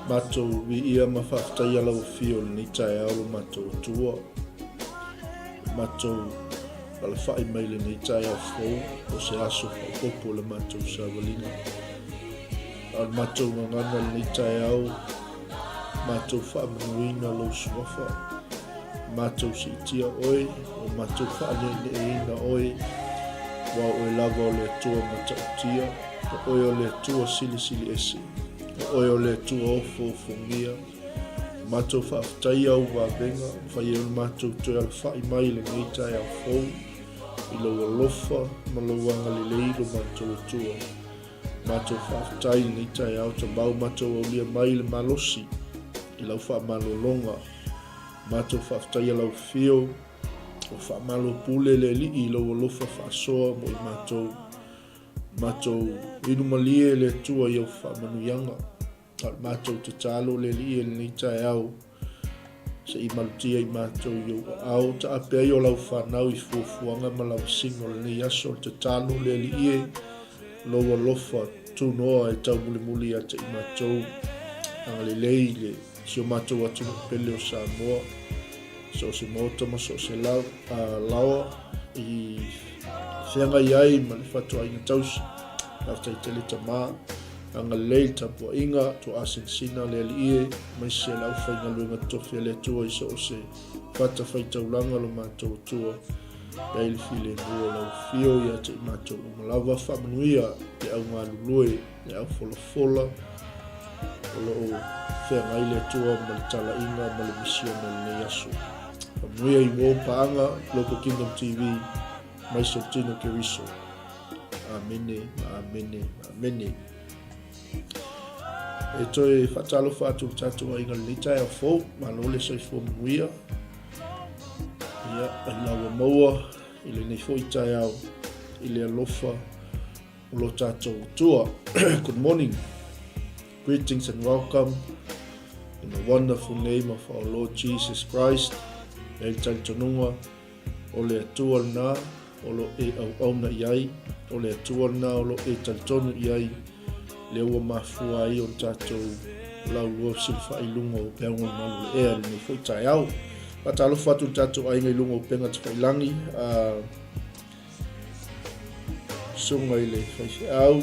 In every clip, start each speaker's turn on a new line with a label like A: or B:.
A: Matou vi ia mawhaftaia lau fio ni TAEAO matou tua. Matou ala whai maile ni TAEAO fau o se aso whaupopo le matou sawalinga. Al matou ngangana ni TAEAO matou whaamanuina lau suafa. Matou si tia oi o matou whaaneleina oi wa oe lava o le tua matautia o oe o le tua sili esi. Oe o le tua ofo fongia matou whaaftaia au wabenga whai e matou toi ala whai mai le ngai TAEAO fau i lau alofa ma lau angalilei lo matou tua matou whaaftai le ngai TAEAO tabau matou au lia mai le malosi i lau whaamalolonga matou whaaftaia lau fio o whaamalo pule le li i lau alofa whaasoa mo i matou inu malie le tua i au whaamanuyanga al matou tatalo le li ni TAEAO se i malutia i matou i au ta apea i o lau whanau i fuafuanga ma lau singo le ni aso tatalo le li lau alofa tunoa e tau muli ata i matou angalilei le sio matou atu pele o Samoa so se mota ma so se lawa i whianga iai ma le whatua inga tausi after i tele tama angalilei tapua inga to asinsina le alie mai se lau whainga luenga tofi le tua i so se whata whaitaulanga lo matou tua Daily file mua lau fio i ata i matou umalawa whamanuia le au ngā lulue le au fola o lo whenga i le tua ma le tala inga ma le misiona le aso whamanuia i mō paanga Local Kingdom TV mai so tino ke riso amene amene e toi whatalo whatu tatu a inga le TAEAO fau ma lole sai fo manuia ia ai lawa maua i le nei fo i TAEAO i le alofa o lo tatou tua. Good morning, greetings and welcome in the wonderful name of our Lord Jesus Christ. 𝚟𝚑𝚙𝗎𝗓𝗔𝗓𝗏 o le atua na o lo e au na iai o le atua na o lo e talitonu iai le ua mafua ai o tatou lau lua silfa i lunga o peanga o malu le ea le nei fo i TAEAO patalo fatu tatou ai ngai lunga o penga te whailangi sunga i le whaiwhiau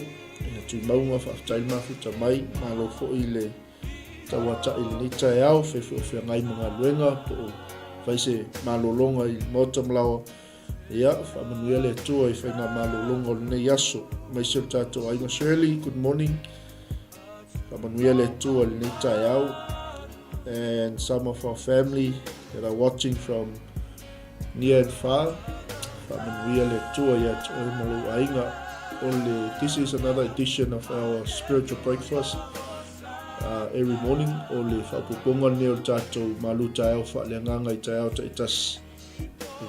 A: ina tui maunga whaaftai mafuta mai malo fo i le tawata i le nei TAEAO whaiwhia ngai mga luenga po whaise malolonga i mota mlawa ia whaamanuia le tua i whainga malolonga o le nei aso mai seo tatou ai Shirley, good morning. Whaamanuia le tua i le nei TAEAO and some of our family that are watching from near and far. Whaamanuia le tua i atu o malu ainga o le this is another edition of our spiritual breakfast every morning o le whapuponga ne o tatou malu TAEAO whaaleanganga i TAEAO taitasi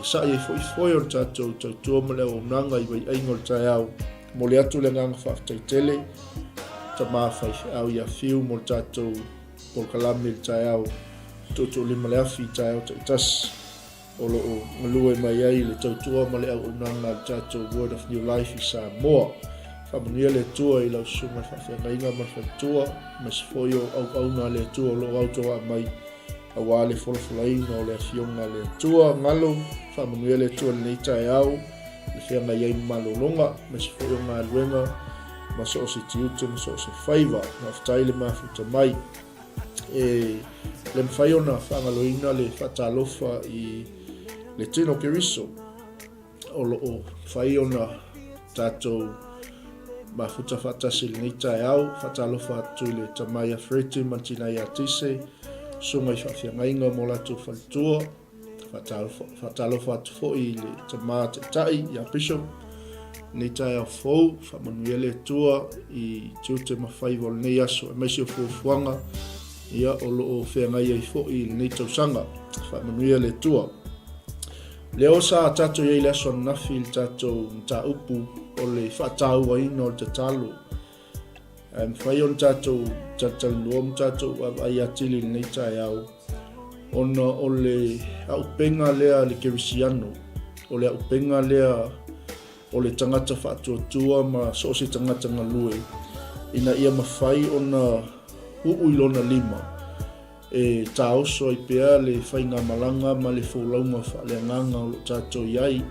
A: sa e foi o tatou tautua ma le o nanga i wai ainga o TAEAO mo le atu le nganga whaaftaitele ta mawhai au ia fiu mo tatou por kalame le TAEAO toto lima le afi TAEAO taitasi o lo o ngalua mai ai le tautua ma le au nanga le tatou Word of New Life i Samoa whaamanuia le tua i lau sunga whawhengainga ma whaitua ma se foi o au na le tua lo au toa mai awa le folofolaina o le afionga le tua ngalo whaamanuia le tua le nei TAEAO le whianga iai malolonga ma se foi o ngā luenga ma so o se tiute ma so o se whaiva ma whatai le mafuta mai le mwhai ona whangaloina le whatalofa i le tino ke riso o lo o whai ona tatou mafuta whatasi le nei TAEAO whatalofa atu le tamaia freti mantina ia tise sunga i whawhiangainga mo latu whalitua whatalofa atu fo i le tamaa te tai ia bishop nei TAEAO fau whamanuia le tua i tiute mawhaiva o le nei aso e maisi o fuafuanga ia o loo whengai ai fo i le nei tausanga whamanuia le tua leo sa tatou iei le aso nafi le tatou mta upu o le whaatau a ina o le tatalo whai on tatou tatalua tatou ai atili le nei TAEAO ona o le aupenga lea le kerisiano o le aupenga lea o le tangata whaatuatua ma so se tangata ngalue ina ia mawhai ona ilona lima. Taoso i pea le whainga malanga ma le wholaunga whaaleagaga o lo tātou iai.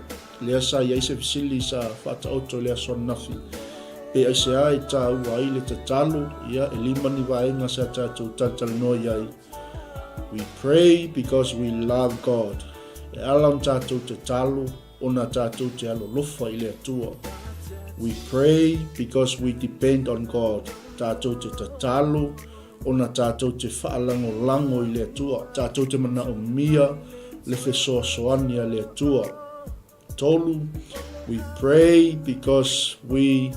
A: Lea sa iai se fisili sa whataoto lea sonafi. Pe aise ai tāua ai le tatalo ia lima ni vaenga sa tātou tatalanoa iai. We pray because we love God. Alam tātou tatalo ona tātou te alo lofa i le atua. We pray because we depend on God. Tātou te tatalo ona tātou te whaalango i le atua. Tātou te mana o mia le fesoasoani a le atua. Tolu, we pray because we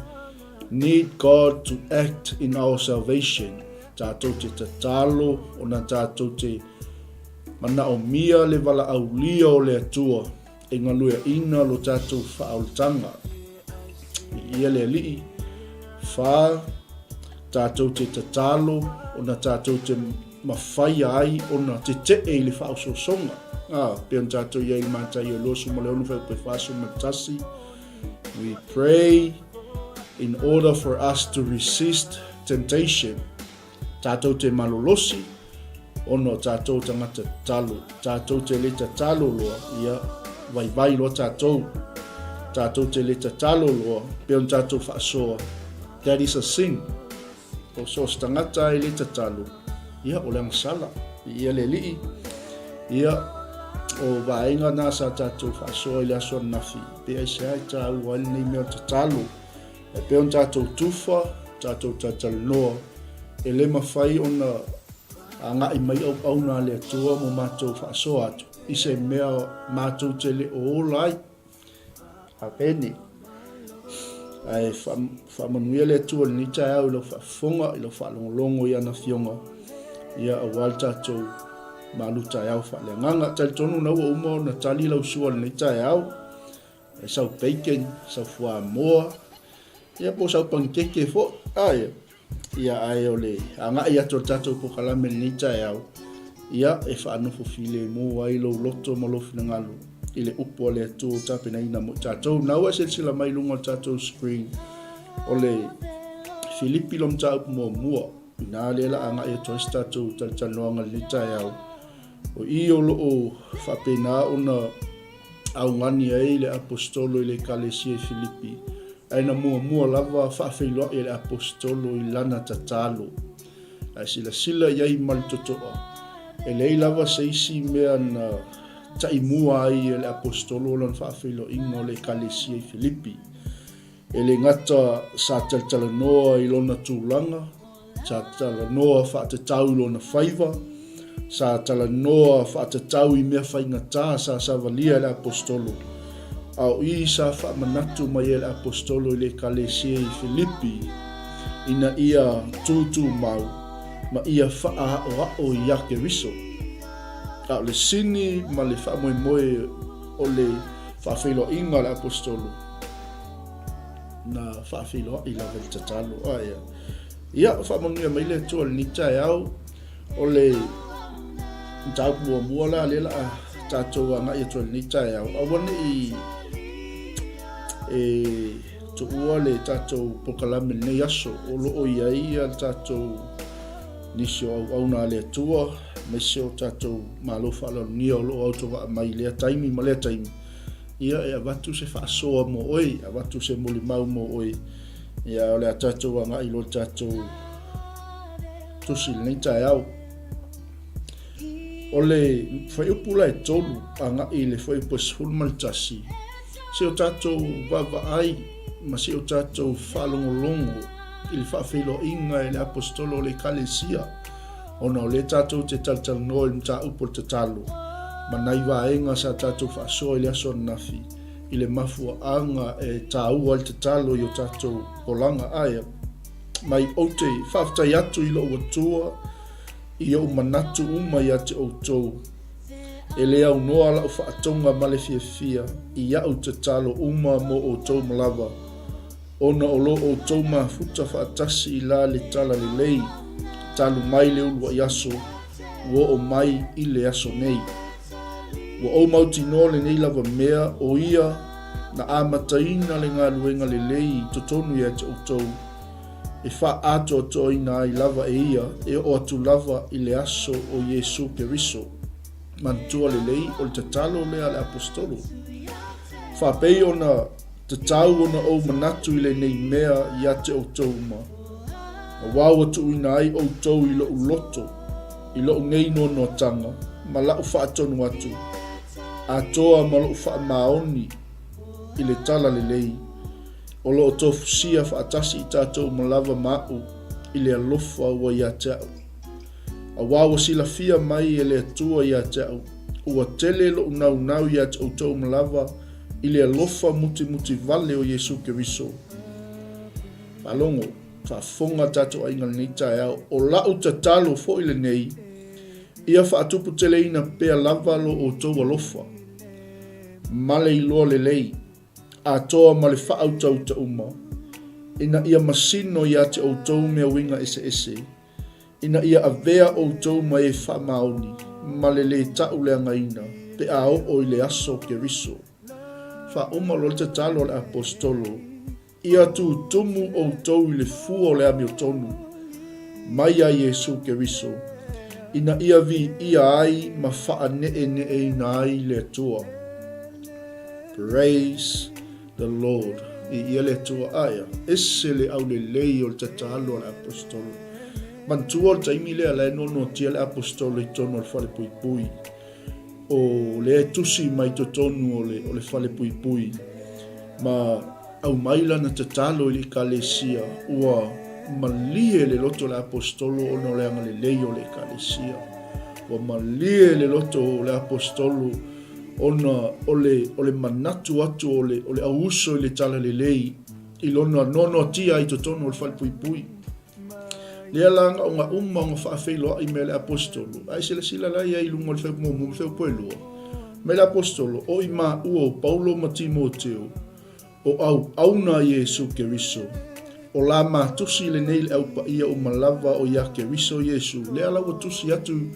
A: need God to act in our salvation. Tātou te tatalo ona tātou te mana o mia le wala au lia o le atua. E ngaluia ina lo tātou whaaultanga. Ia le alii. Wha tātou te tatalo ona tātou te mawhai ai ona te i le whaososonga. Peon tātou iai le mātai o losu mo le onu whau pe whaso matasi. We pray in order for us to resist temptation. Tātou te malolosi ono tātou tangata talo. Tātou te le tatalo loa ia vai loa tātou. Tātou te le tatalo loa peon tātou whaasoa. That is a sin. O so stangata i le tatalo. Ia o le masala. Ia le lii. Ia o vaenga nā sa tātou whaasoa i le asoa nafi. Pe aise ai tāu wali nei mea tatalo. E peon tātou tufa, tātou tatalanoa. E le mawhai ona a i mai au nā le atua mo mātou whaasoa atu. I se mea mātou te le o olai. Hapene. Ai whamanuia le atua ni TAEAO i lau whaafonga, i lau whaalongolongo i ana fionga. Ia a wal tātou MALU TAEAO whaaleagaga. Tali tonu nau o uma na tali lau sua ni TAEAO. E sau bacon, sau fua moa. Ia po sau pankeke fo. Ia ai o le anga ia to tātou po kalame ni TAEAO. Ia e whaanofo file mo ai lo loto malofi na ngalu. I le upo le atu tāpena ina mo tātou. Nau a sila mai lunga tātou screen. O le Filipi lom tāu mua. Nā le la anga ia to tātou tātanoanga ni TAEAO. O i o lo o whapena ona au ngani ai le apostolo i le kalesia i Filipi. Aina mua lava whaafeiloa i le apostolo i lana tatalo. Ai sila iai malitotoa. E lei lava seisi mea na tai mua ai e le apostolo lan whaafeiloa ingo le kalesia i Filipi. E le ngata sa talanoa i lona tūlanga. Sa talanoa whaatatau i lona whaiva. Sa talanoa whaatatau i mea whaingata sa savalia le apostolo. Au i sa whaamanatu mai e le apostolo i le kalesia i Filipi. Ina ia tūtū mau. Ma ia whaao i ake riso. Au le sini ma le whaamoemoe o le whaafeiloa inga le apostolo. Na whaafeiloa i la vel tatalo. Ia whaamanuia mai le tua ni TAEAO o le tau mua la le la tātou anga i tua ni TAEAO. Awane i to ua le tātou pokalame nei aso o loo iai al tātou nisio au nā lea tua mesio tātou malo whaalonia o loo autowa mai lea taimi ma lea taimi. Ia e avatu se whaasoa mo oi, avatu se molimau mo oi. Ia o lea tātou anga i lo tātou tusi nei TAEAO. O le whaiupula e tolu anga i le 𝚟𝚑𝚙𝚎𝚘𝚎 se o tātou wawai, ma se o tātou whalongolongo i le whaafeiloa inga e le apostolo o le kalesia. Ona o le tātou te talanoa i mta upo te talo. Ma nai waenga sa tātou whaasoa i le aso nafi. I le mafua anga e tāua i te talo i o tātou polanga aia. Mai o te whaftai atu i lo watua i o manatu uma i ate o tou. E le au noa la o whaatonga male fia i au te talo uma mo o tou malawa. Ona o lo o tou mafuta whaatasi i la le tala le lei. Talu mai le ulua i aso, ua o mai i le aso nei. Ua o mauti noa le nei lava mea o ia na amataina le ngā luenga le lei totonu i ate o tou. e wha ato to ina I lava e ia e o atu lava I le aso o Iesu Keriso mantua le lei o le tatalo lea le apostolo wha pei ona tatau ona o manatu I le nei mea ia te o tau ma a wau atu ina ai o tau I lo uloto I lo ngei no no tanga ma lau wha atonu atu a toa ma lau wha maoni I le tala le lei o lo tofu sia fa atasi I tātou malawa mau I le alofa ua ia tau. A wawa sila fia mai e le atua ia tau. Ua tele lo unau ia tau malawa I le alofa muti vale o Iesu Keriso. Palongo, whafonga tātou ainga nei TAEAO. O lau tatalo fo I le nei. Ia wha atupu tele ina pea lava lo o tau alofa. Male I loa le lei. A toa ma le whaau tau ta uma. Ina ia masino ia te o tau mea winga ese. Ina ia avea o tau ma e wha maoni. Ma le tau lea ngaina. Pe a o I le aso Keriso. Wha uma lo te talo le apostolo. Ia tu tumu o tau I le fua o le ami o tonu. Mai a Iesu Keriso. Ina ia vi ia ai ma wha ne ina ai le tua. Praise the Lord. I ia le tua aia. Ese le au le lei o le tatalo le apostolo. Mantua le taimi lea le no tia le apostolo I tono le fale pui. O le tusi mai to tonu o le fale pui. Ma au maila na tatalo I le kalesia. Ua malie le loto le apostolo o no leanga le lei o le kalesia. Ua malie le loto le apostolo ona ole manatu atu ole auso I le tala le lei I lona nono tia I totono o le fale pui. Lea langa o ngā nga whaafeiloa I me le apostolo. Ai sila lai ai lunga le wheu momu le wheu poelua. Me le apostolo o I ma ua o Paulo ma Timoteo o au auna Iesu Keriso. O la ma tusi le nei le aupa ia o malava o ia Keriso Iesu. Lea lau tusi atu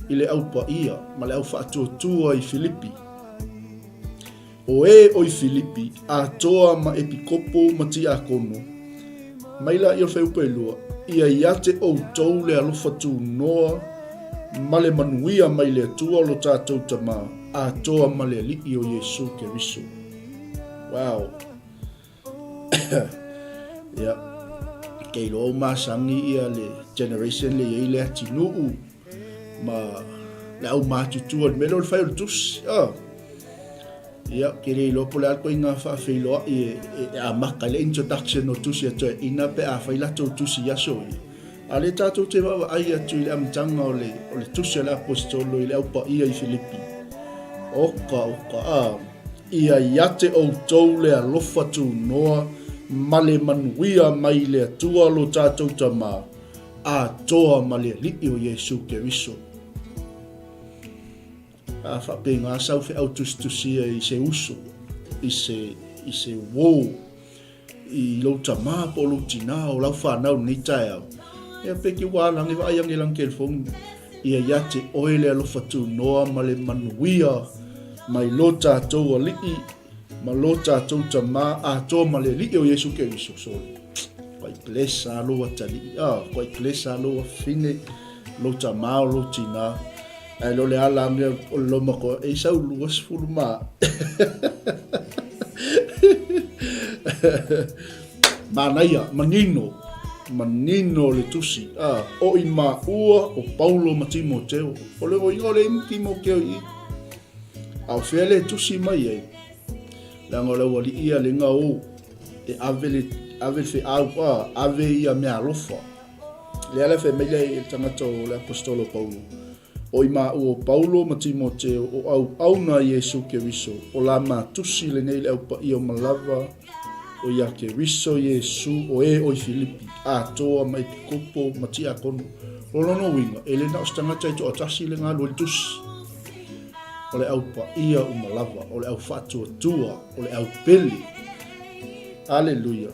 A: I le aupa ia ma le au whaatua I Filipi. O o I Filipi a toa ma epikopo ma ti a kono. Maila I o wheu pelua. Ia iate o tau le alofa tu noa. Ma le manuia mai le atua lo tātou tama. A toa ma le alii o Iesu Keriso. Wow. Ia. Kei lo masangi ia le generation le iei le ati nuu. Ma le au mātutua. Melo le whai o tusi. Ia, kere lopo le alko inga whaafeiloa I a maka le introduction o tusi atoe ina pe a whailato tusi yaso I. A le tātou te wawa ai atu I le amtanga o le tusi a le apostolo I le aupa ia I Filipi. Oka, ia iate o tau le alofa tu noa ma le manuia mai le atua lo tātou tama a toa ma le lii o Iesu Keriso. A whape ngā sau whi au tusia I se uso, I se wō, I lau tamā po lau tina o lau whanau ni TAEAO. Ia peki wālangi wa aiangi lang kelfong, ia iate oe le alofa tu noa ma le manuia, mai lo tātou a lii, ma lo tātou tamā a toa ma le lii o Iesu Keriso. So, kwai plesa alo atali, kwai plesa alo a fine, lo tamā o lo tina. Ai lo le ala me o lo mako e sau luas fulma. Manaia manino le tusi. O I ma ua o Paulo ma Timoteo. O le o le Timoteo I. Au fele tusi mai ai. Langa le wali ia le nga o e ave fe ave ia me alofa. Le ala fe mele il tamato le apostolo Paulo. O I ma o Paulo ma Timoteo o auna Iesu Keriso o la ma tusi le nei le aupa I o malava o ia Keriso Iesu o I Filipi a toa mai pikopo ma ti a kono o lono winga e le na o stangata I to atasi le ngā loi tusi o le aupa ia o malava o le au fatua tua o le au peli. Aleluia.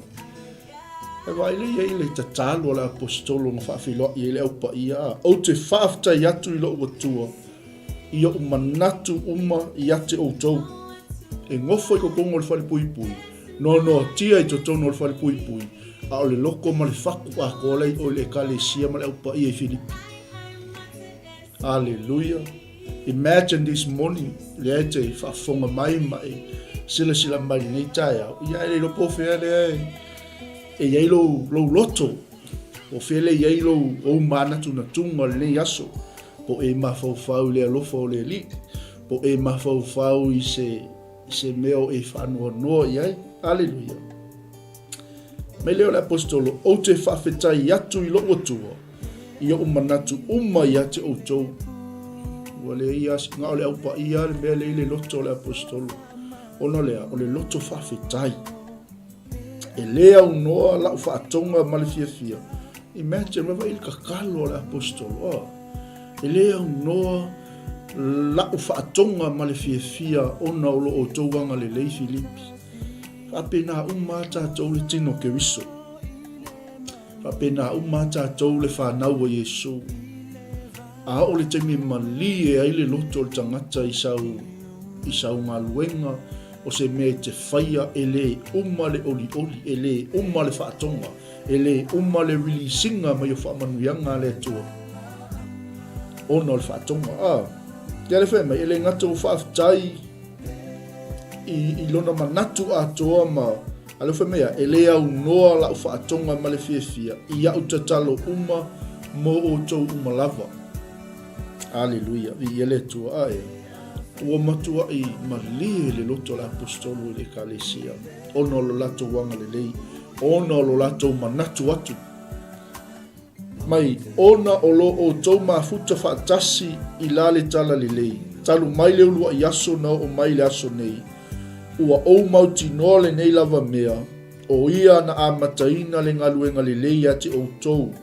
A: E vai le tatalo le apostolo nga whaafilo I le aupa ia. O te whaafta I atu I lo watua. I o manatu uma I ate o tau. E ngofo I ko kongo le whale pui. no tia I totono o le whare pui pui. A o le loko ma le whaku a kolei o le ekalesia ma le upa I Filipi. Hallelujah. Imagine this morning, le te whafonga mai, sila mai nei TAEAO. Ia ele lo po fere e ia lo loto. O fele ia lo o mana tuna tunga le yaso. Po e mafau le alofa o le li. Po e mafau I se meo e whanua noa ia. Hallelujah. Me leo le apostolo, o te whawhetai atu I lo otua. Ia umanatu ia te outou. Wale ia ngā ole aupa ia le mea le loto le apostolo. Ono lea, o le loto whawhetai. E lea unoa la whaatonga ma le fia. Imagine, rewa ili kakalo le apostolo. E lea unoa la whaatonga ma le fia ona o lo o tauanga le lei Filipi. Whapena umata tau le tino ke wiso. Whapena umata tau le whanau o Yesu. A o le temi mali e aile loto le tangata I sau ngā luenga o se me te whaia e le le oli e le le whaatonga e le le releasinga mai o whaamanuianga le atua. Ona o le whaatonga. Kia le whema, e le ngata o whaafitai I lona manatu atoa ma ale whemea e le au noa la o whaatonga ma le fia I au tatalo mo o tau lava. Hallelujah. Vi ele tua ae. Ua matua I mali le loto la apostolo le kalesia. Ono lo lato wanga le lei. Ono lo lato manatu atu. Mai, ona o lo o tau mafuta whaatasi I la le tala le lei. Talu mai le ulua I aso na o mai le aso nei. Ua o mauti noa le nei lava mea. O ia na amataina le ngaluenga le lei ati o tau.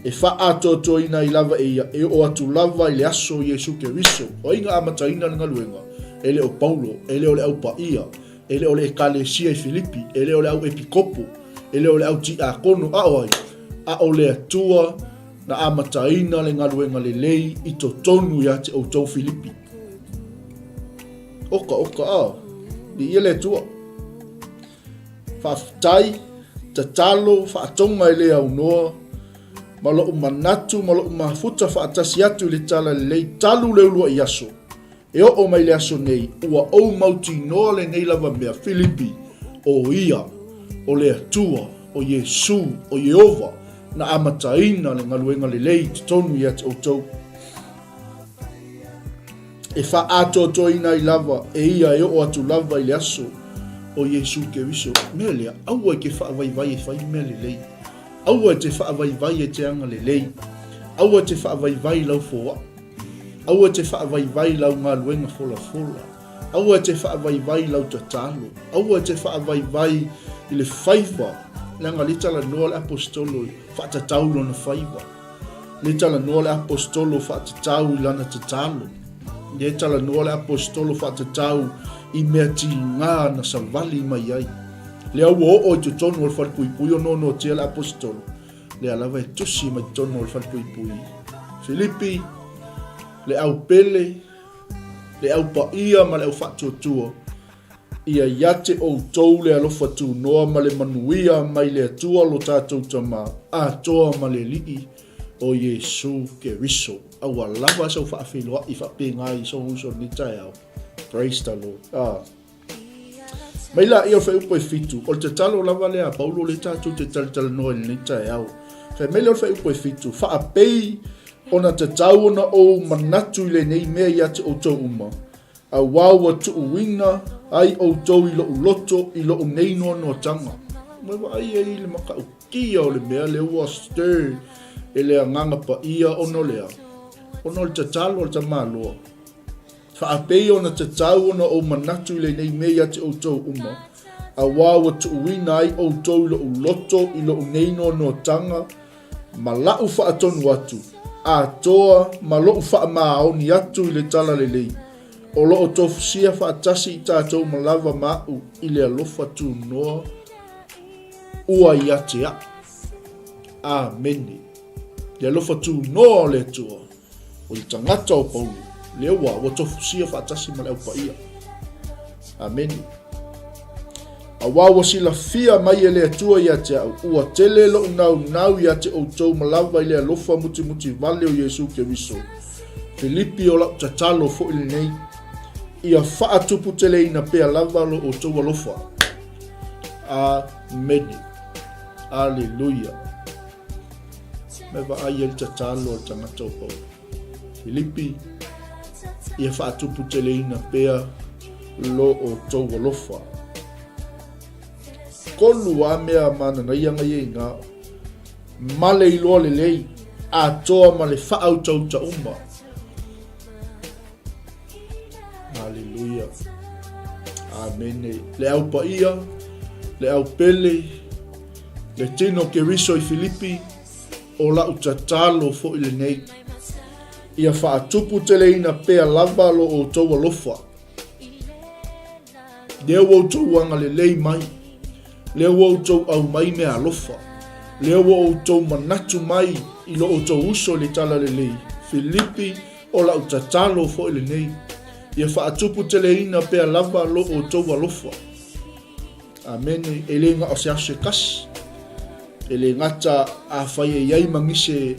A: E wha atoto ina I lava e ia, e o atu lava I le aso Yesu ke riso. O inga amataina le ngaluenga, e le o Paulo, e le o le au paia, e le o le ekalesia I Filipi, e le o le au epikopo, e le o le au TAEAO a o le atua na amataina le ngaluenga le lei I totonu ia te o tau Filipi. Oka, ni ia le atua. Whaafitai, tatalo, whaatonga I le au noa, malo manatu malo mafuta whaatasi atu le tala le lei talu le ulua I aso. E o mai le aso nei, ua o mauti noa le nei lava mea Filipi, o ia, o le atua, o Yesu, o Yehova, na amataina le ngaluenga le lei tonu ia te outou. E wha atoto ina I lava, e ia e o atu lava I le aso, o Yesu ke wiso, mea lea, aua ke wha vai e whai mea le lei. Aua te whaavaivai e te anga le lei. Aua te whaavaivai lau fōa. Aua te whaavaivai lau ngā luenga fola. Aua te whaavaivai lau tatalo. Aua te whaavaivai I le whaiva. Langa le tala noa le apostolo whaatatau lona whaiva. Le tala noa le apostolo whaatatau I lana tatalo. Le tala noa le apostolo whaatatau I mea ti ngā na savali mai ai. Le au o I tonu o le whalpui no tia le apostolo. Le alawa e tusi mai tonu o le whalpui. Filipi, le au pele, le au paia ma le au whatuatua. Ia iate o tau le alofa tu noa ma le manuia mai le atua lo tātou tama. A toa ma le lii o Yesu ke riso. Au alawa sau whaafeloa I whapengai so uso ni TAEAO. Praise the Lord. Mai la ia whai upo e fitu, o te talo lava lea Paulo le tātou te talitala noa ni TAEAO. Whai mai lea whai upo e fitu, wha apei ona te tau ona o manatu I le nei mea ia te o tau uma. A wawa tu uwina, ai o tau I lo uloto, I lo nei noa noa tanga. Mai wa ai e le maka ukia o le mea le ua stir, e le anganga pa ia ono lea. Ono le te talo o le tamaloa. Whaapei ona te tau ona o manatu I le nei mea te o tau uma. A wawa tu uwina ai o tau I lo uloto I lo uneino no tanga. Ma lau whaatonu atu. A toa ma lo whaamaoni atu I le tala le lei. O lo o tofu sia whaatasi I tātou ma lava mau I le alofa tu noa. Ua I atea. Amen. Le alofa tu noa le tua. O I tangata o Paulu. Lewa wa tofu sia whaatasi ma leo paia. Amen. Awawa sila fia mai ele atua ia te au. Ua tele lo nau ia te o tau malawa ile alofa muti vale o Yesu Keriso. Filipi o lau tatalo fo ili nei. Ia faa tupu tele ina pea lava lo o tau alofa. Amen. Alleluia. Meva ai el tatalo o tangata o pau. Filipi ia faa tupu tele ina pea lo o tau alofa. Kolu a mea mana na ia ngai inga male iloa le lei a toa ma le whaau tau ta uma. Halleluja. Amen. Le au pa ia, le au pele, le tino Keriso I Filipi, o lau tatalo fo ile nei. Ia wha tupu tele ina pea lava lo o tau alofa. Lea wau tau anga le lei mai. Lea wau tau au mai mea alofa. Lea wau tau manatu mai ilo o tau uso le tala le lei. Filipi o lau tatalo fo ile nei. Ia wha tupu tele ina pea lava lo o tau alofa. Amen. Ele nga o se ase kasi. Ele ngata a whai e iai mangise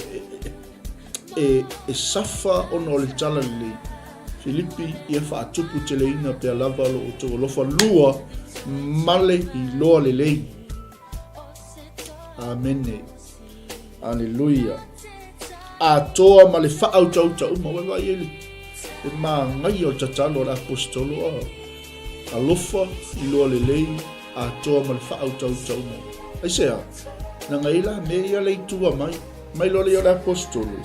A: e safa ono le tala le lei. Filipi ia wha tupu tele ina pea lava lo o tau alofa lua male I loa le lei. Amen. Alleluia. A toa ma le whaau tau ta uma wewa ieli. E maa ngai o tatalo la apostolo a alofa I loa le lei. A toa ma le whaau tau ta uma. Ai sea, na ngai la me ia le tua mai. Mai loa le la apostolo.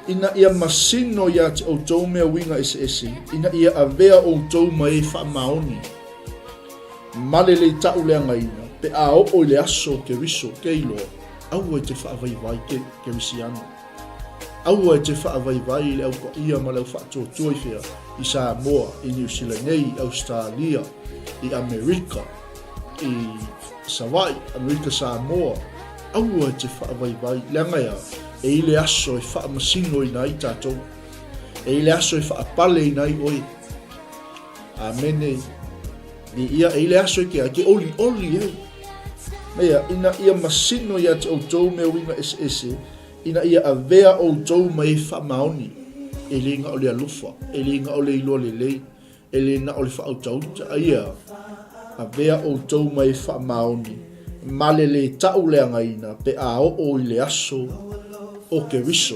A: Ina ia masino ia te o tau mea winga ese. Ina ia avea o tau mai wha maoni. Male le tau lea ngaina. Pe a o le aso ke riso ke ilo. Aua te wha vai ke risiano. Aua te wha vai le au ka ia ma lau wha tua I fea. I Samoa, I New Zealand, I Australia, I Amerika, I Hawaii, Amerika Samoa. Aua te wha vai lea ngaia. E le aso e wha masino I nai tātou. E le aso e wha pale I nai oi. Amen. Ni ia e le aso ke oli e. Mea ina ia masino ia te outou mea winga ese. Ina ia avea outou mai wha maoni. E le inga o le alufa. E le inga o le iloa le lei. E le inga o le wha autauta. Ia avea outou mai wha maoni. Male le tau lea ngaina. Pe a o I le aso o ke riso.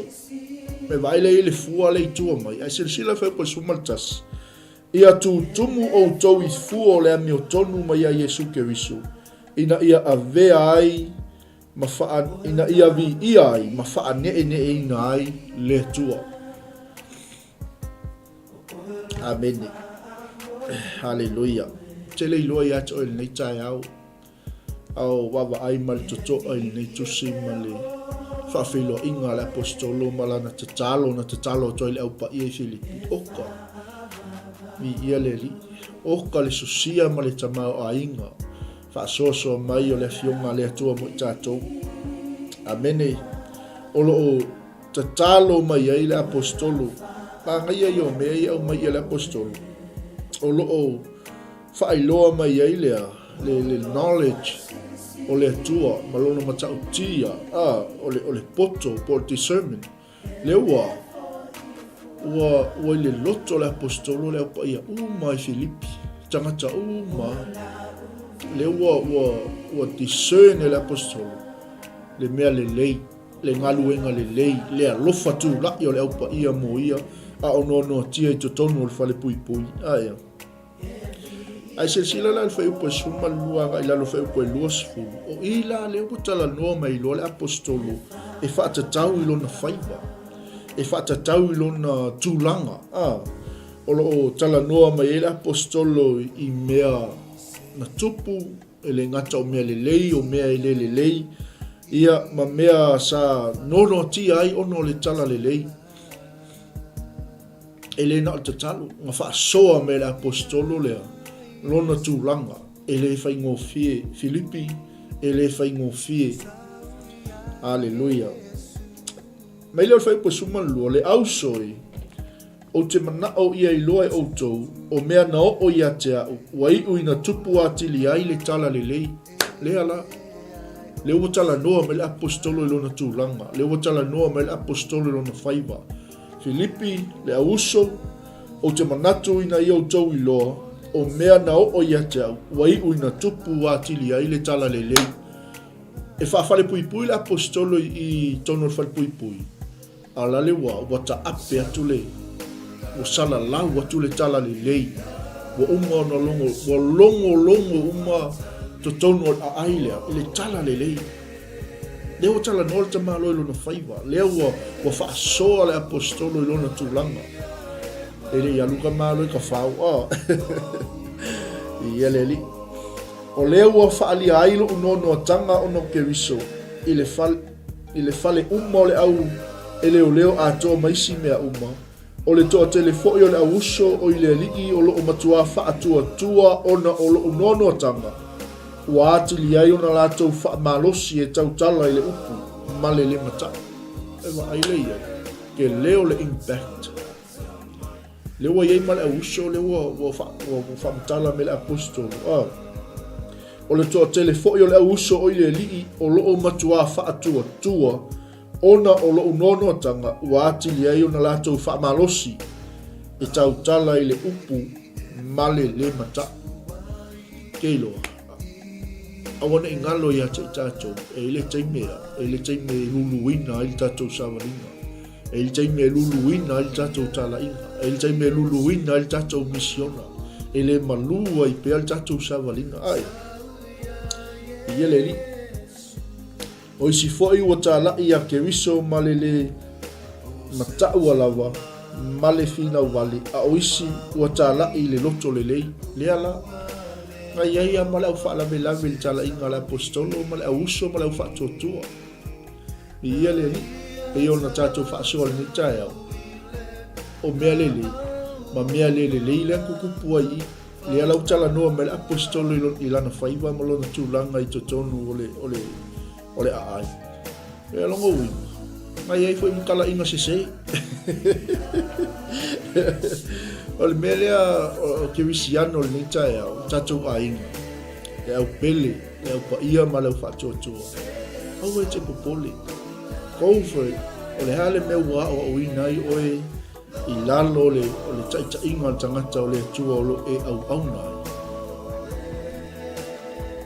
A: Me vai le ile fua le tua mai. Ai sila fai po sumaltas. Ia tu tumu o tau I fuo le ami o tonu mai a Yesu Keriso. Ina ia avea ai, ina ia vi ia ai, ma faa ne ina ai le tua. Amen. Halleluja. Tele iloa ia te oile nei TAEAO. Au wawa ai mal toto oile nei tusi male. Whawhilo inga le apostolo malana tatalo to ile au pa ia I Filipi. Oka. Mi ia le li. Oka le susia ma le tamau a inga. Whaasoso mai o le fionga le atua mo I tātou. Amene. Olo o tatalo mai ai le apostolo. Pangai ai o mea au mai ai le apostolo. Olo o whaailoa mai ai le knowledge o le atua. Malona matau tia. O le poto, po discernment. Le ua le loto le apostolo le apa ia mai Filipi tangata uma le ua discern le apostolo le mea le lei le ngaluenga le lei le alofa tu la o le apa ia mo ia a ono tia I totonu o le fale pui ia ai sila la fai upo suma lua ga ila lo fai upo luasfu o ila le upo tala no mai lo le apostolo e fa tatau I lona faiva e whatatau I lona tūlanga. O tala noa mai ele apostolo I mea na tupu, ele ngata o mea lelei, o mea ele lelei. Ia ma mea sa nono ti ai ono le tala lelei. Ele na o tatalo, nga whaasoa me le apostolo lea, lona tūlanga. Ele whai ngofie Filipi, ele whai ngofie. Alleluia. Mai leo fai po suma lua le ausoi o te mana o ia I loa o tou, o mea na o ia te au, wai uina tupu atili ai le tala le lei, lea la. Le ua tala noa me le apostolo I lona tūlanga, le ua tala noa me le apostolo I lona whaiva. Filipi, le auso, o te manatu ina I o tou I loa, o mea na o ia te au, wai uina tupu atili ai le tala le lei. E whaafale pui pui le apostolo I tono le whale pui pui. Ala le wata ape atu le, wa sala lau atu le tala le lei, wa uma na longo, wa longo uma to tono a ailea, le tala le lei. Lea wa tala noa le tamalo I lona whaiva, lea wa whaasoa le apostolo I lona tūlanga. E le ialuka malo I ka whau, Ia le li. O lea wa whaali ailo unono tanga ono Keriso, I le fale uma o le au, e leo atoa maisi mea uma. O le toa telefoi o le auso o I le lii o lo o matua whaatua tua ona o lo unono tanga. Ua atili ai ona lātou wha malosi e tautala I le upu, male le mata. Ewa ai le ia, ke leo le impact. Leo iei male auso, leo wa matala me le apostolo. O le toa telefoi o le auso o I le lii o lo o matua whaatua tua, ona o lo unono tanga ua atili ai ona lātou wha malosi e tautala I le upu male le mata. Keiloa. Awana I ngalo ia te tātou e le teimea, e le teimea luluina I le tātou sawaringa. E le teimea luluina I le tātou talainga. E le teimea luluina I le tātou misiona. E le malua I pea le tātou sawaringa. Ai. Ia le li. O isi foi ua tālai a Keriso male le matau alawa, male fina wale, a o isi ua tālai le loto le lei, lea la. Ngai ai a male au whaalame lave le tālai ngā le apostolo, male au uso, male au whaatotua. I ia le li, e o na tātou whaasoa le ni TAEAO. O mea le le, ma mea le le kukupua I, lea lau tala noa me le apostolo I lana whaiva, ma lona tūlanga I totonu o le aai. E longo ui. Mai ai foi mukala inga sese. O le melea o Kerisiano le nita e au tatou ainga. E au pele, e au paia ma leu whatotua. Au e te popole. Koufre, o le hale me ua o au inai oe I lalo o le taita inga tangata o le atua o lo e au nai.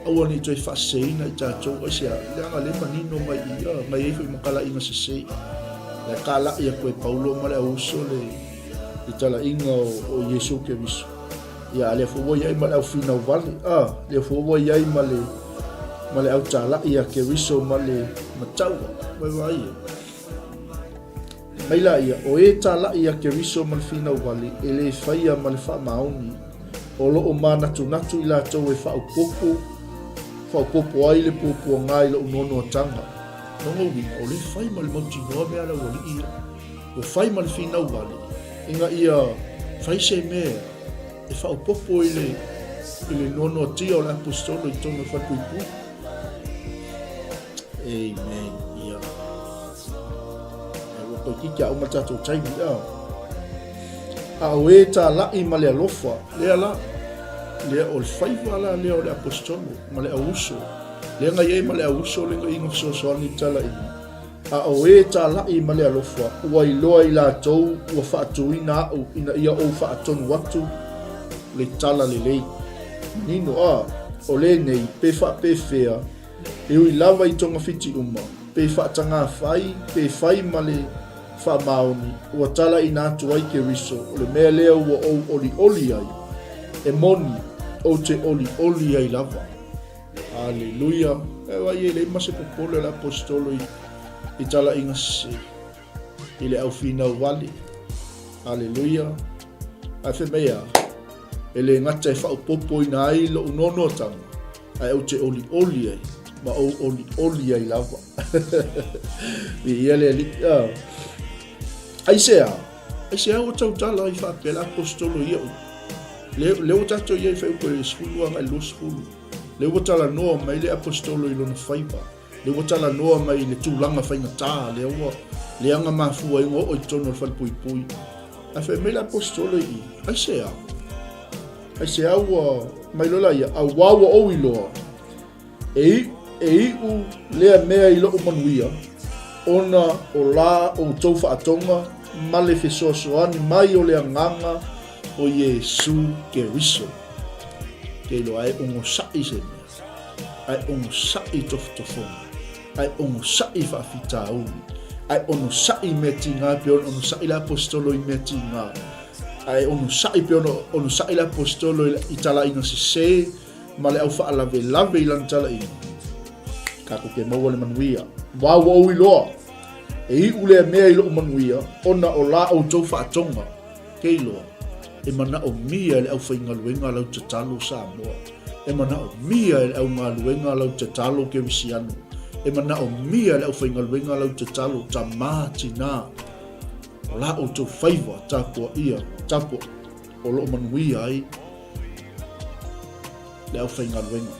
A: Aua ni toi whaaseina I tātou ai sea leanga le manino mai ia mai e whi makala inga sesei le kala ia koe Paulo ma le auso le tala inga o Yesu Keriso ia le fuwa iai ma le au fina wale le fuwa iai ma le au tala ia Keriso ma le mataua mai wai mai la ia o e tala ia Keriso ma le fina wale e le whaia ma le wha maoni o lo o mana tunatu I lātou e wha upopo popo ai le popo ngai le unono tanga. Nongo wi o le fai mal mauti noa me ala wali ia. O fai mal fina wali. Inga ia fai se me e fa popo ile nono tia o le apostolo I tono fa kuipu. Amen. Ia. E wako kiki a umatato taimi ia. A oe ta lai ma le alofa. Lea la. Lea o le whaiva la lea o le apostolo, ma le auso. Lea ngai e ma le auso, le ngai inga fisosoani tala I. A o e ta lai ma le alofa, ua I loa I lātou, ua whaatuina au, ina ia o whaatonu watu, le tala le lei. Nino o le nei, pe wha pe whea, e ui lava I tonga whiti uma, pe whaatanga whai, pe whai ma le wha maoni, ua tala I nātu ai Keriso, o le mea lea ua o oli ai, e moni, o te oli ai lava. Aleluia. E wai e le mase popole la apostolo I tala inga se. I le au fina wali. Aleluia. A fe mea. E le ngata e whao popo ina ai lo unono tanga. Ai o te oli ai. Ma o oli ai lava. I ele li. Ai sea. Ai sea o tau tala I whaapela apostolo ia o. Leo tato iei whai upo e skulu anga I lo skulu. Leo tala noa mai le apostolo I lona whaipa. Leo tala noa mai le tūlanga whainga tā. Leo anga mafua ingo o I tono al whalpui pui. a fe me la apostolo I ai se au mai lola ia a wawa o iloa e u lea mea I loo manuia ona o la o tau whaatonga male fesoasoani mai o lea nganga o Iesu Keriso ke lo ai ongo sai se mea ai ongo sai tofutofonga ai ongo sai whaafitau ai ono sai meti ngā pion ono sai la apostolo I meti ngā ai ono sai pion ono sai la apostolo I tala ina se ma le au whaalave lave I lan tala ina kako ke maua le manuia wau au iloa e ule mea I loo manuia ona o la au tau whaatonga ke iloa e mana o mia le au whaingaluenga lau tatalo Samoa e mana o mia le au ngaluenga lau tatalo ke visiano e mana o mia le au whaingaluenga lau tatalo 𝚟𝚒𝚙𝚎𝚘 o la o tau whaiva tapua ia tapua o loo manuia ai le au whaingaluenga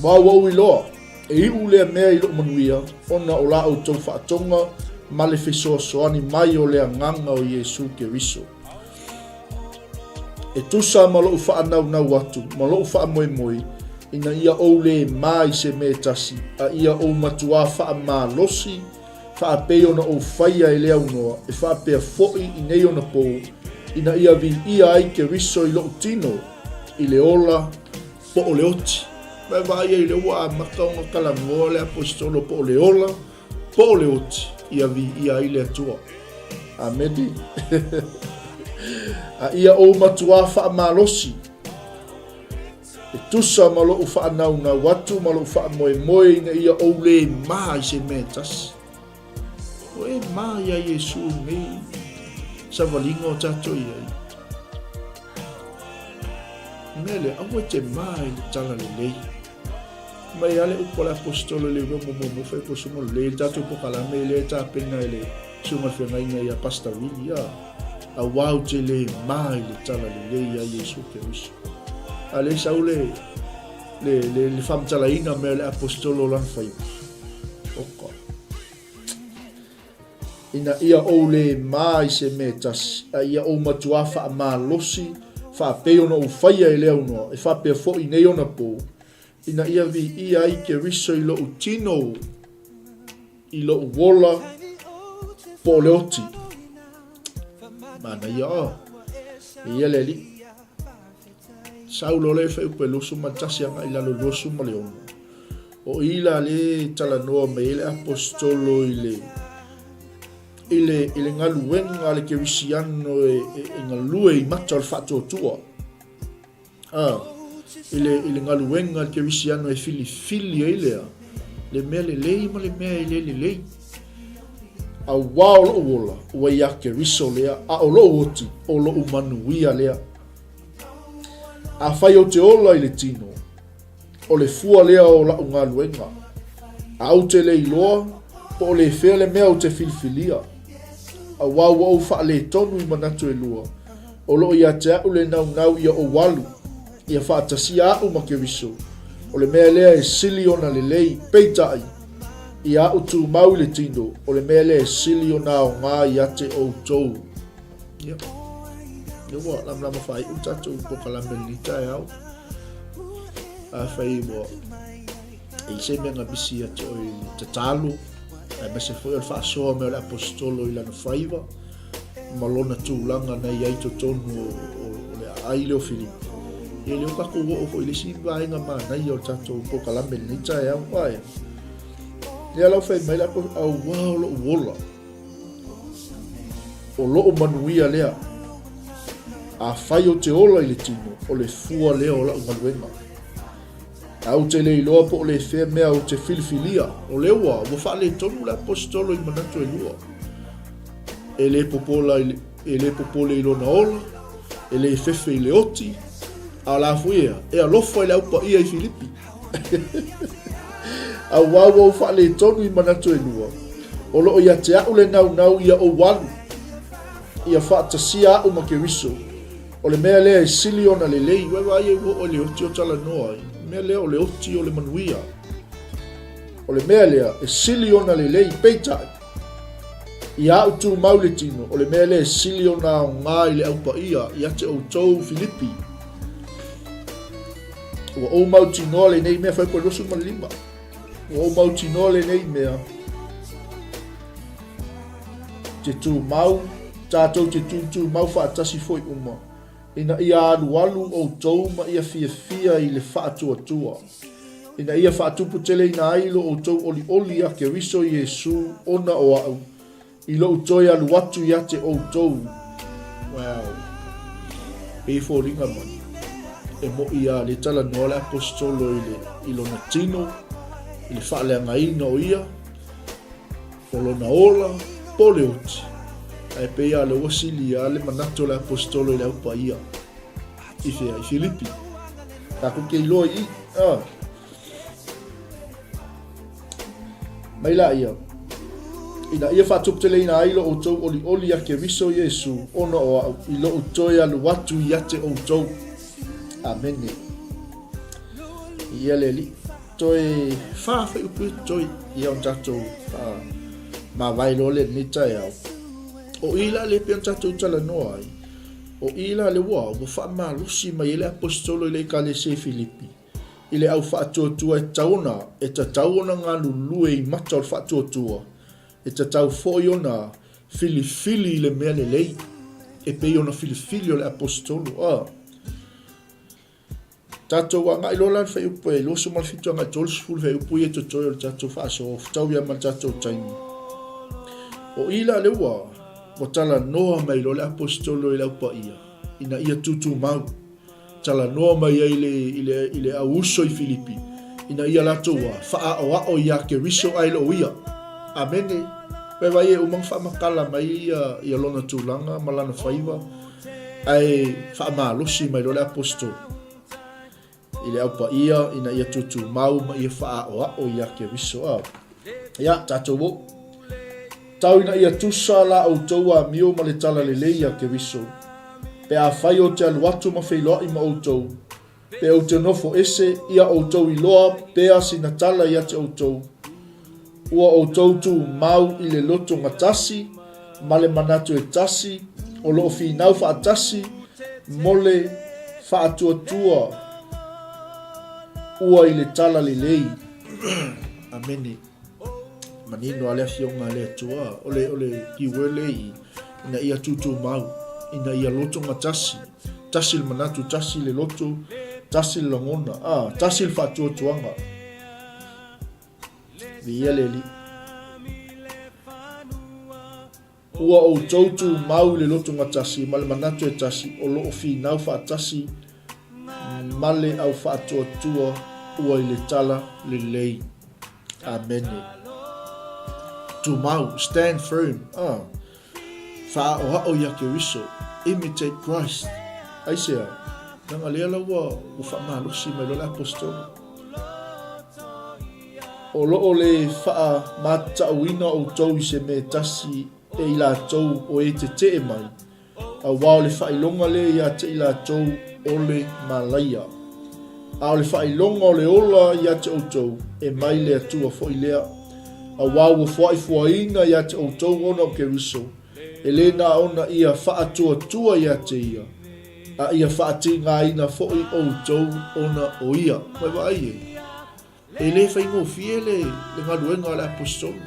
A: wau au iloa e ule mea I loo manuia ona o la au tau whaatonga ma le fesoasoani mai o lea nganga o Iesu Keriso e tusa ma loo whaanau atu ma loo whaamoemoi ina ia ou le mai se me tasi a ia ou matua whaamalosi whaapei ona ou whaia I lea unoa e whaapea foi I nei ona pou ina ia vi ia ai Keriso I loo tino I le ola po o le oti mai vai I le ua makaunga kalangoa le apostolo po o le ola po o le oti ia vi ia I le atua amedi a ia ou matua whaamalosi e tusa ma loo whaanauna watu ma loo whaamoemoe ina ia ou le mai se metas o e mai a Iesu mei sa valingo tato ia mele awa te mai le tala le lei mai ale upo le apostolo le mo fai po sumo le tato po kalame le ta pena le suma fenga ina ia pasta vilia a wau te le mai le tala le lei a Iesu Keriso ale saule le famtala ina me le apostolo lan fai oka ina ia o le mai se metas a ia o matua whaamalosi whaapei ona o whaia I lea unoa e whaapea fo I nei ona po ina ia vi ia I Keriso I loo tino I loo wola po le oti mana ia le li saulo le fai upe lusu matasi anga I lalo lusu ma le ono o ila le talanoa me le apostolo ile ngaluenga le Kerisiano e ngalue I mata o le whaatotua ile ngaluenga le Kerisiano e filifili e ilea le mea le lei ma le mea le lei a wao lo wola ua ia Keriso lea a o lo oti o lo manuia lea a fai o te ola I le tino o le fua lea o la unga luenga au te le iloa po o le fea le mea o te filifilia a wau au wha le tonu I manatu e lua o lo ia te au le nau ia o walu ia wha atasia au ma Keriso o le mea lea e sili ona le lei peitai ia au tu mau le tino o le mea lea e sili ona o ngā ia te o tou ia wa lama fai utato po kalame ni TAEAO a fai wa e se me nga bisi ate o TATALO ai me se foi al fa so me la apostolo I lana faiva malona tūlanga nei ai to tonu o le ai leo Filipi e leo kako o foi le siva inga ma nei o tato po kalame ni TAEAO ai ia lau fai mai la au wow lo wola o lo manuia lea a fai o te ola I le tino o le fua lea o la ungaluenga au te le iloa po o le fea mea o te filifilia o le ua o wha le tonu le apostolo I manatu e lua e le popola I lona ola e le fefe I le oti a la fuia e a lofa I le aupa ia I Filipi a wawa o wha le tonu I manatu e lua o lo ia te au le nau ia o walu ia wha tasia au ma Keriso o le mea lea e sili ona le lei wewa ai o le oti o tala noa mea lea o le oti o le manuia o le mea lea e sili ona le lei peitai ia utu mau le tino o le mea le sili o na ngā i le au paia ia te o tau Filipi ua o mau tino le nei mea whai po losu malima ua o mau tino le nei mea te tu mau tātou te tu mau whaatasi foi uma ina ia alu o tau ma ia fia i le whaatua ina ia whaatupu tele ina ailo o tau oli a ke riso Yesu ona o au i lo utoi alu watu ia te o tau. Wow. E fōringa mani. E mo ia le tala noa le apostolo i lo na tino, i le whaaleanga ina o ia, o lo na ola, po le uti. E pe ia le wasili ia le manato le apostolo i le upa ia. I Filipi. Kako ke ilo i. Maila ia. Ina ia whātupu tele ina ailo o tau oli a ke riso Yesu ona o au i lo utoi alu watu i ate o tau. Amene. Ia le li. Toi whawhi upu toi i au tatou ma vailo le ni TAEAO. O ila le pian tatou tala noa ai. O ila le wā o wha lusi mai ele apostolo i le ka le se Filipi. I le au whaatuatua e tauna e ta tauna ngā lulue i mata o whaatuatua. E ta tau fōi ona fili le mea le lei. E pei ona fili o le apostolo. Tatou wa ngai lola whai upu e loso malfitua ngai tolus fulu whai upu e totoi o le tatou whaaso o ftau ia mal tatou taimi. O ila le wa, mo tala noa mai lo le apostolo i lau pa ia. Ina ia tutu mau. Tala noa mai i le au uso i Filipi. Ina ia lato wa, wha o ia ke riso ailo o ia. Amene. Pe vai e umang wha makala mai ia lona tūlanga, malana whaiva. Ai wha maalosi mai lo le apostolo. I le au pa ia, ina ia tutu mau ma ia wha o ia ke riso. Ia, tatou wo. Tau ina ia tusa la au taua mio ma le tala le leia ke riso. Pe a whai o te aluatu ma whailoa i ma o tau. Pe o te nofo ese ia o tau i loa, pe a sina tala ia te o tau. Ua o tau tu mau i le loto ngatasi, ma le manatu e tasi, o loo whinau wha atasi, mole wha atua ua i le tala le lei. Amene. Manino ale fionga le atua, ole kiwe lei, ina ia tutu mau, ina ia loto ngatasi, tasi le manatu, tasi le loto, tasi le langona, tasi le wha tuanga. Via leli. Ua o tautu mau le loto ngatasi, ma le manatu e tasi, o loo whinau wha atasi, male au wha atua ua i le tala le lei. Amene. Tu mau, stand firm. Wha o ia ke riso, imitate Christ. Aisea, nanga lea lawa u wha maalosi mai lo le apostolo. O loo le wha matauina o tau i se me tasi e i la tau o e te mai. A wao le wha ilonga le ia te i la tau o le malaia. A o le wha ilonga o le ola ia te o tau e mai le atua fo i lea. A wao fua inga ia te o tau ona o ke riso. E le na ona ia wha atua ia te ia. A ia wha ati ngā ina fo i o tau ona o ia. Mai wa ai e. E le whaingo fie le ngaruenga le apostolo.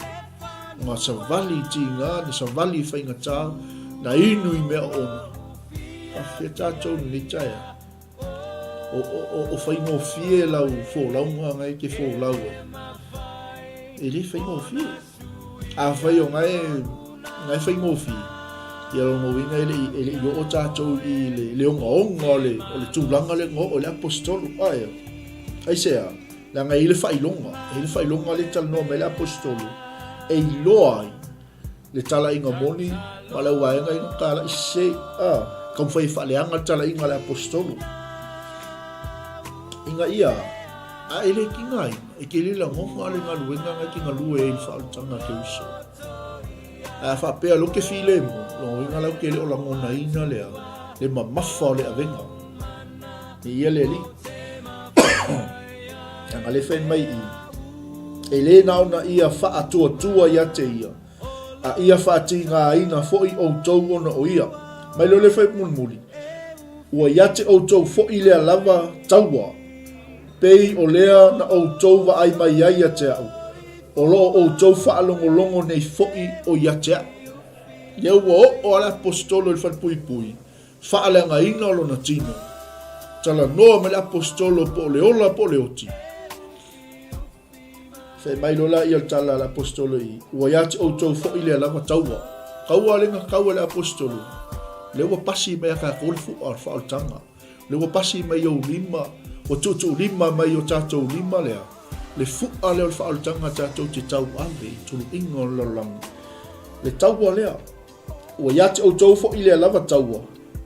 A: Ngā savali ti ngā, ni savali whainga tā, na inu i mea ona. A whia tātou ni taia. O whaingo fie lau fō launga ngai ke fō laua. E le whaingo fie. A whai o ngai whaingo fie. Ia rongo winga ele i o tātou i le onga o le tūlanga le ngō o le apostolo. Aia. Aisea. Na ngai le whailonga le tala noa mai le apostolo. E i loa ai, le tala inga moni, ma le waenga inga kala i se, kam whai whaaleanga tala inga le apostolo. Inga ia, a ele ki ngai, e ke lila ngonga le ngā luenga ngai ki ngā lue e i whaalutanga ke uso. A whapea loke while mo, lo inga lau ke le o la ngona ina lea, le mamafa o le avenga. E ia le li. Nga le whain mai i. E le nauna ia wha atua ia te ia. a ia whaatinga ina fo'i o tau ona o ia. Mai lo le whai muli. Ua iate o tau fo'i lea lava taua. Pei o lea na o tau wa ai mai ai te au. O lo o tau whaalongolongo nei fo'i o iate au. Ia ua o ala apostolo il whai pui pui. Whaalenga ina o lona tino. Tala noa me le apostolo po le ola po le oti. Fai mai lola ia tala la apostolo i. Ua iate o tau fo'i lea lava taua. Kaua lenga kaua le apostolo. Le ua pasi mea ka kolfu ar whaaltanga. Le ua pasi mai o lima. O tutu lima mai o tatou lima lea. Le fu'a leo le whaaltanga tatou te tau ave. Tulu ingo lalang. Le taua lea. Ua iate o tau fo'i lea lava taua.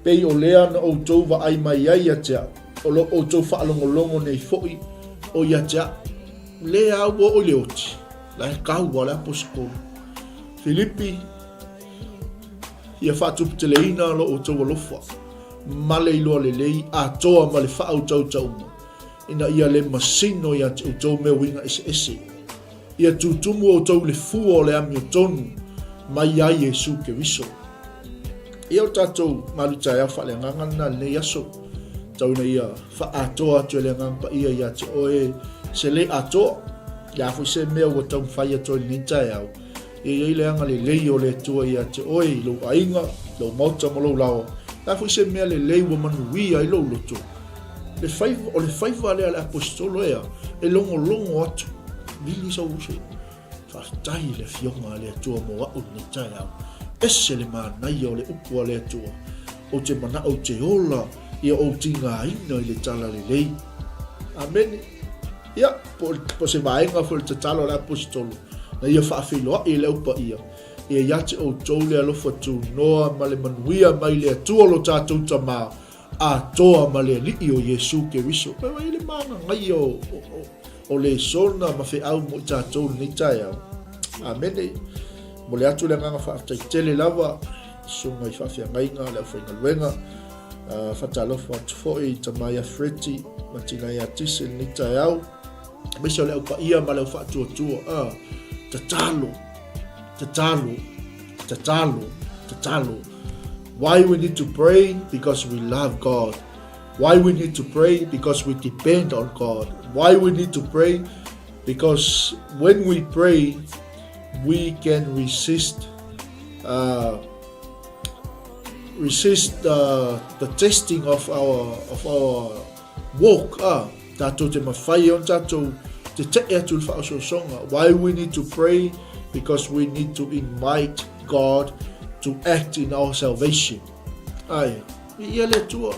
A: Pei o lea na o tau wa ai mai ai atea. O lo o tau whaalongolongo nei fo'i o iatea. Lea ua o le oti. La e kaua le apostolo. Filipi. Ia whaatupu te leina lo o tau alofa. Male iloa le lei a toa ma le whaau tau tauma. Ina ia le masino ia te o tau mea winga ese ese. Ia tutumu o tau le fua o le ami o tonu. Mai ai Yesu ke wiso. Ia o tatou malu TAEAO whaaleagaga na lenei aso. Tauna ia whaatoa atu le ngangpa ia te oe se le atoa. Ia fo se mea ua tau mwhai atoa lenei TAEAO. Ia le anga le lei o le atua ia te oe lo ainga, lo mauta mo lo lao. Ia fo se mea le lei ua manuia i lo loto. Le faiva le apostolo ea e longo atu. Mili sa use. Whaatai le fionga le atua mo au lenei TAEAO. Ese le manai o le upua le atua. O te mana o te ola. Ia o tinga ina i le tala le lei. Amen. Ia, po se vaenga fo le tatalo le apostolo. Na ia whaafeloa i le upa ia. Ia iate o tau le alofa tu noa ma le manuia mai le atua lo tātou tamā. A toa ma le alii o Yesu ke wiso. Pewa i le mana ngai o le sona ma fe au mo tātou ni TAEAO. Amen. Mo le atu le nganga whaatai tele lava. Sunga i whaafia ngainga le au whainga luenga. Whatalofa atu foi tamaya freti. Matina ia tise ni TAEAO. Mesa le au pa ia ma le au whaatua tua. Tatalo. Why we need to pray? Because we love God. Why we need to pray? Because we depend on God. Why we need to pray? Because when we pray, we can resist the testing of our walk. Tato te mawhai on tato te te atu whaasosonga. Why we need to pray? Because we need to invite God to act in our salvation. Ai, ia le tua.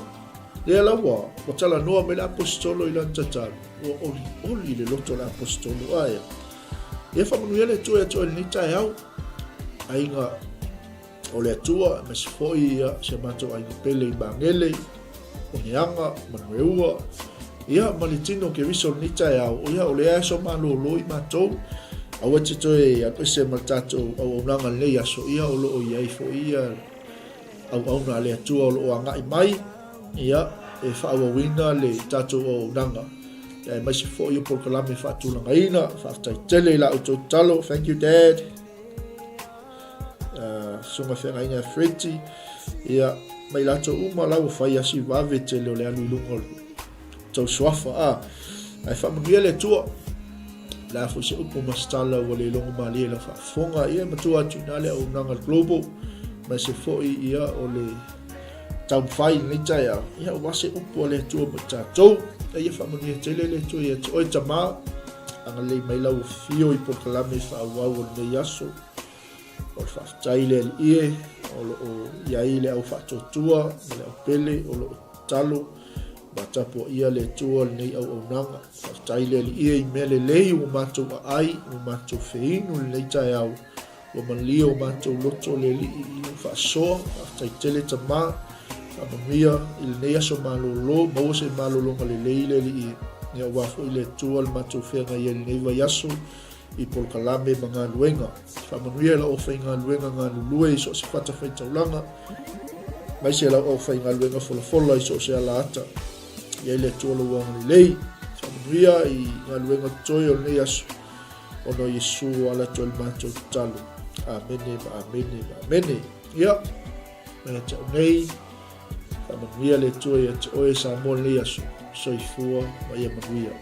A: Le lawa, o tala noa me le apostolo i lan tatalo. O oli le loto le apostolo. Ai, ia whamanuia le tua e toa ni TAEAO. Ainga o le tua, me se foi ia, se mato ainga pele i bangele, o neanga, manueua. Ia malitino ke wiso ni TAEAO. O ia o le aso malolo i matou. Awa te toe a pese matato au nanga le aso ia o lo ia fo ia au na le atua o lo anga i mai ia e fa wina le tato o nanga e mai se fo ia por kalame fa tu langa ina fa tai tele la o talo. Thank you dad. Sunga fenga ina freti ia mai lato uma la o fa ia si va vete le alu lungo to swafa ai fa mo le tua. La fo se upo mastala o le longo mali la fa fonga ia matua tunale o nanga global ma se fo ia o le tau fai ni TAEAO ia o se upo le tua matato ia fa mo ni tele le tua ia o tama anga le mai la o fio i por kalame fa wa o le yaso o fa taile ie o ia ile au fa tua le pele o lo talo Batapo ia le tua nei au nanga. Taile li ia i mele lei o matou ai, o matou feinu le TAEAO. O manli o matou loto le li i whaasoa, tai tele tama, whamamia i le nei aso malolo, maua se malolo le lei le li i. Nia wafo i le tua le matou whenga i le nei vai aso, i pol kalame ma ngā luenga. Whamamia la o whai ngā luenga ngā lulue i so se whata whai taulanga. Mai se la o whai ngā luenga fola i so se ala ata. Ia le tolo wang lei whamanuia i ngā luenga toi o nei aso o no Yesu ala tol matou talo. Amene, amene, amene. Ia, mea te nei, ka manuia le tue ia te oe sa mo le asu, soifua, ma ia manuia.